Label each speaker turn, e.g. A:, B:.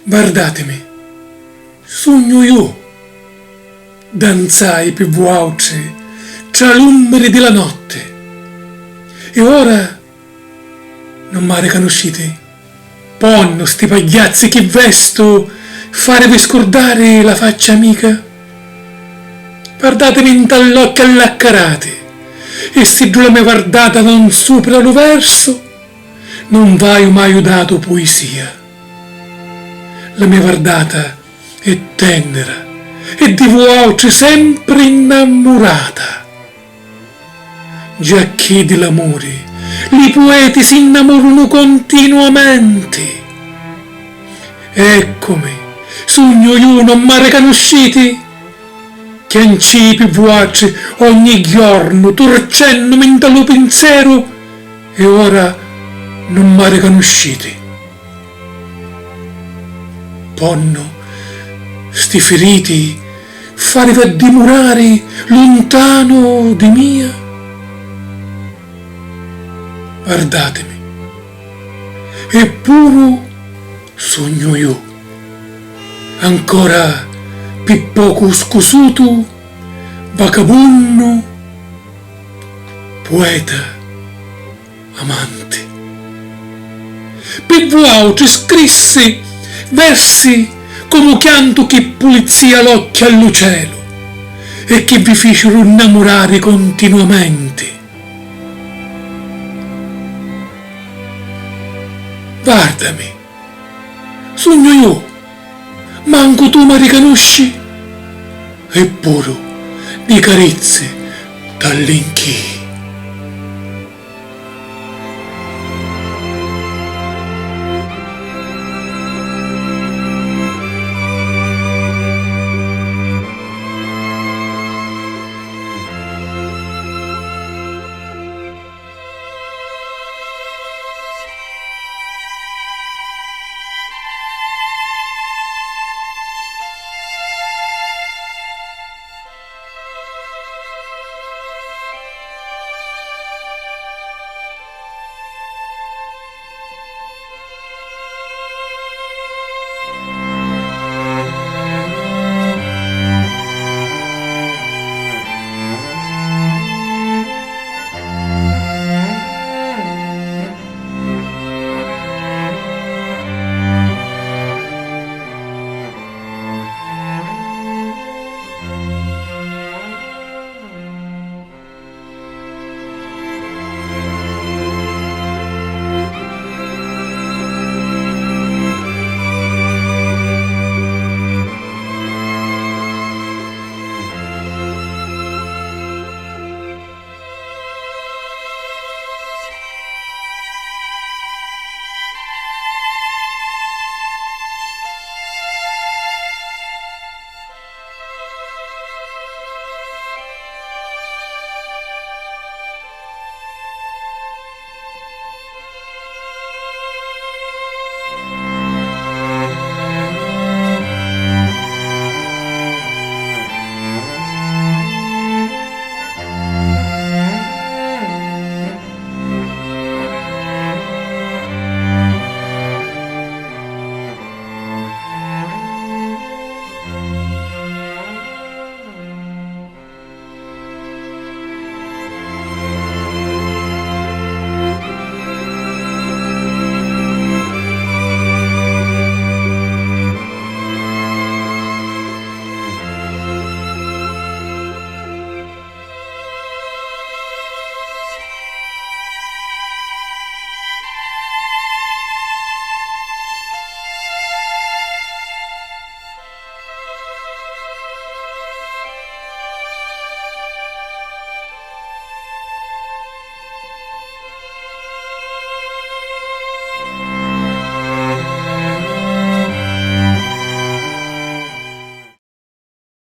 A: Guardatemi, sogno io, danzai più voce tra l'umbre della notte, e ora non mi riconoscete? Ponno sti pagliazzi che vesto farevi scordare la faccia amica? Guardatemi in tall'occhio allaccarate, e se giù la mia guardata non supera lo verso, non vai mai dato poesia. La mia guardata è tenera e di voi sempre innamorata. Giacché dell'amore i poeti si innamorano continuamente. Eccomi, sogno io, non mi riconoscete? Che ancipi vuoci ogni giorno torcendomi in tal pensiero, e ora non mi riconoscete. Ponno sti feriti farevi dimorare lontano di mia? Guardatemi, eppure sogno io, ancora più poco scusuto, vagabondo, poeta, amante. Per voi scrisse versi come chianto che pulizia l'occhio al cielo e che vi fecero innamorare continuamente. Guardami, sogno io, manco tu mi riconosci? Eppure di carezze dall'inchì.